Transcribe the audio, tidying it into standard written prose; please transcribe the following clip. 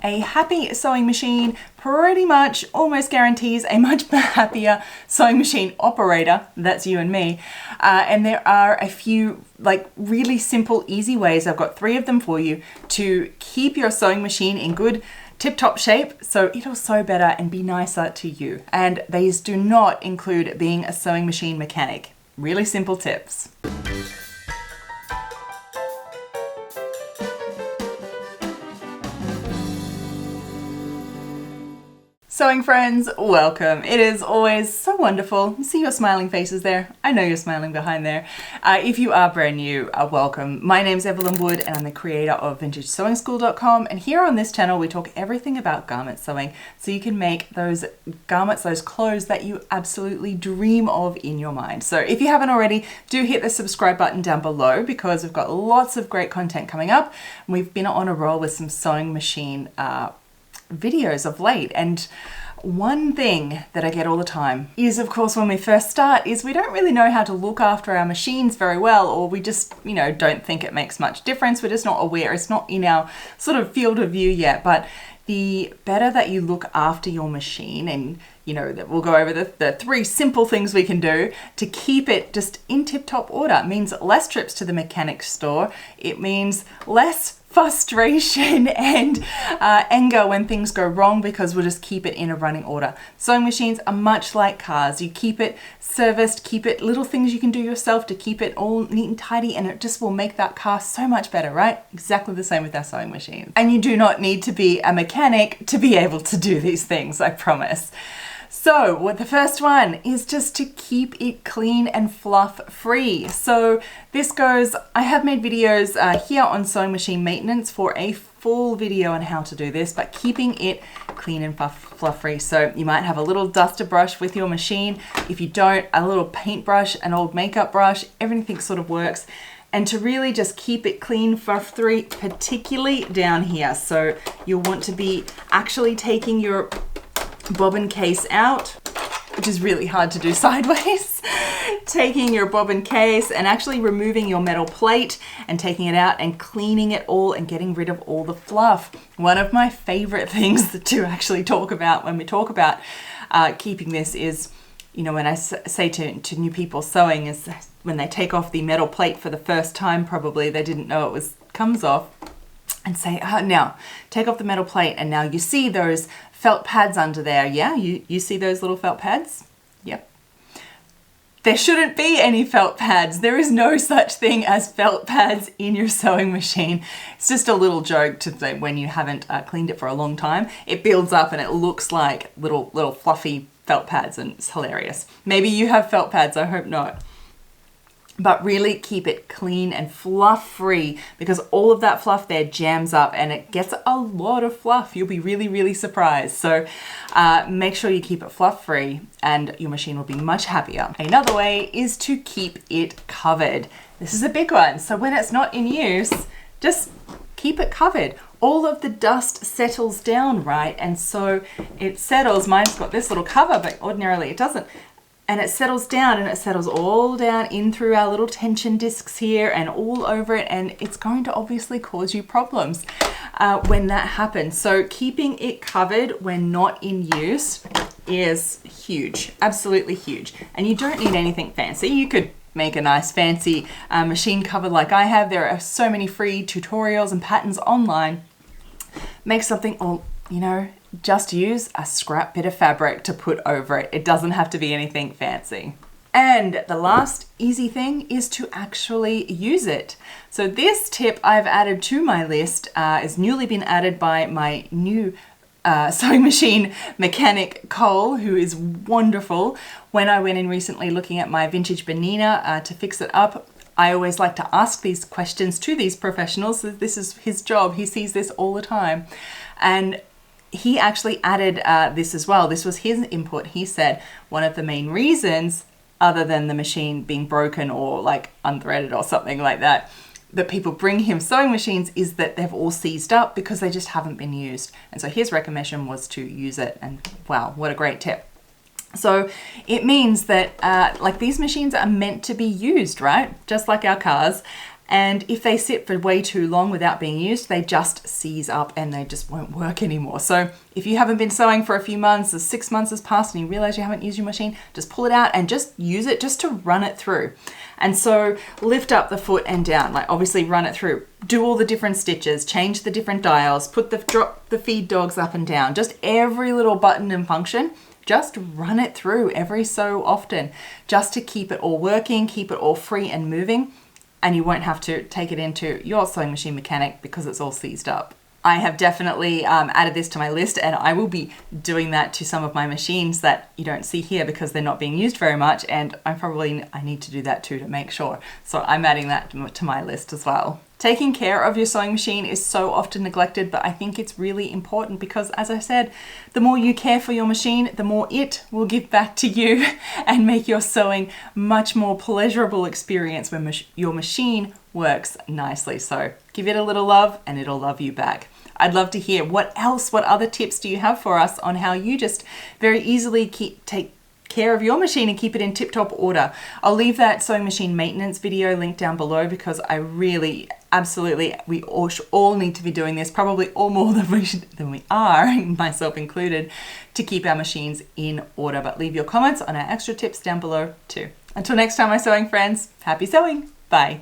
A happy sewing machine pretty much almost guarantees a much happier sewing machine operator. That's you and me. And there are a few like really simple, easy ways. I've got 3 of them for you to keep your sewing machine in good tip-top shape so it'll sew better and be nicer to you. And these do not include being a sewing machine mechanic. Really simple tips. Sewing friends, welcome. It is always so wonderful. You see your smiling faces there? I know you're smiling behind there. If you are brand new, welcome. My name's Evelyn Wood and I'm the creator of VintageSewingSchool.com, and here on this channel we talk everything about garment sewing so you can make those garments, those clothes that you absolutely dream of in your mind. So if you haven't already, do hit the subscribe button down below because we've got lots of great content coming up. We've been on a roll with some sewing machine videos of late, and one thing that I get all the time is, of course, when we first start is we don't really know how to look after our machines very well, or we just, don't think it makes much difference. We're just not aware. It's not in our sort of field of view yet. But the better that you look after your machine, and that we'll go over the 3 simple things we can do to keep it just in tip-top order. It means less trips to the mechanic store. It means less frustration and anger when things go wrong because we'll just keep it in a running order. Sewing machines are much like cars. You keep it serviced, keep it little things you can do yourself to keep it all neat and tidy, and it just will make that car so much better, right? Exactly the same with our sewing machines. And you do not need to be a mechanic to be able to do these things, I promise. So the first one is just to keep it clean and fluff free. So this goes, I have made videos here on sewing machine maintenance for a full video on how to do this, but keeping it clean and fluff free. So you might have a little duster brush with your machine. If you don't, a little paintbrush, an old makeup brush, everything sort of works. And to really just keep it clean, fluff free, particularly down here. So you'll want to be actually taking your bobbin case out, which is really hard to do sideways. Taking your bobbin case and actually removing your metal plate and taking it out and cleaning it all and getting rid of all the fluff. One of my favorite things to actually talk about when we talk about keeping this is, when I say to new people sewing, is when they take off the metal plate for the first time, probably they didn't know it comes off, and say, now take off the metal plate, and now you see those felt pads under there. Yeah, you see those little felt pads? Yep. There shouldn't be any felt pads. There is no such thing as felt pads in your sewing machine. It's just a little joke to say when you haven't cleaned it for a long time, it builds up and it looks like little fluffy felt pads, and it's hilarious. Maybe you have felt pads, I hope not. But really keep it clean and fluff free because all of that fluff there jams up and it gets a lot of fluff. You'll be really, really surprised. So make sure you keep it fluff free and your machine will be much happier. Another way is to keep it covered. This is a big one. So when it's not in use, just keep it covered. All of the dust settles down, right? And so it settles. Mine's got this little cover, but ordinarily it doesn't. And it settles down, and it settles all down in through our little tension discs here and all over it, and it's going to obviously cause you problems when that happens. So keeping it covered when not in use is huge, absolutely huge. And you don't need anything fancy. You could make a nice fancy machine cover like I have. There are so many free tutorials and patterns online. Make something, or just use a scrap bit of fabric to put over it. It doesn't have to be anything fancy. And the last easy thing is to actually use it. So this tip I've added to my list is newly been added by my new sewing machine mechanic, Cole, who is wonderful. When I went in recently looking at my vintage Bernina to fix it up, I always like to ask these questions to these professionals. This is his job. He sees this all the time. And he actually added this as well. This was his input. He said one of the main reasons, other than the machine being broken or like unthreaded or something like that, that people bring him sewing machines is that they've all seized up because they just haven't been used. And so his recommendation was to use it. And wow, what a great tip. So it means that like these machines are meant to be used, right? Just like our cars. And if they sit for way too long without being used, they just seize up and they just won't work anymore. So if you haven't been sewing for a few months, or 6 months has passed and you realize you haven't used your machine, just pull it out and just use it just to run it through. And so lift up the foot and down, like obviously run it through, do all the different stitches, change the different dials, drop the feed dogs up and down, just every little button and function. Just run it through every so often just to keep it all working, keep it all free and moving, and you won't have to take it into your sewing machine mechanic because it's all seized up. I have definitely added this to my list, and I will be doing that to some of my machines that you don't see here because they're not being used very much, and I need to do that too to make sure. So I'm adding that to my list as well. Taking care of your sewing machine is so often neglected, but I think it's really important because, as I said, the more you care for your machine, the more it will give back to you and make your sewing much more pleasurable experience when your machine works nicely. So give it a little love and it'll love you back. I'd love to hear what other tips do you have for us on how you just very easily take care of your machine and keep it in tip-top order. I'll leave that sewing machine maintenance video linked down below because I really, absolutely, we all need to be doing this, probably all more than we are, myself included, to keep our machines in order. But leave your comments on our extra tips down below too. Until next time, my sewing friends, happy sewing. Bye.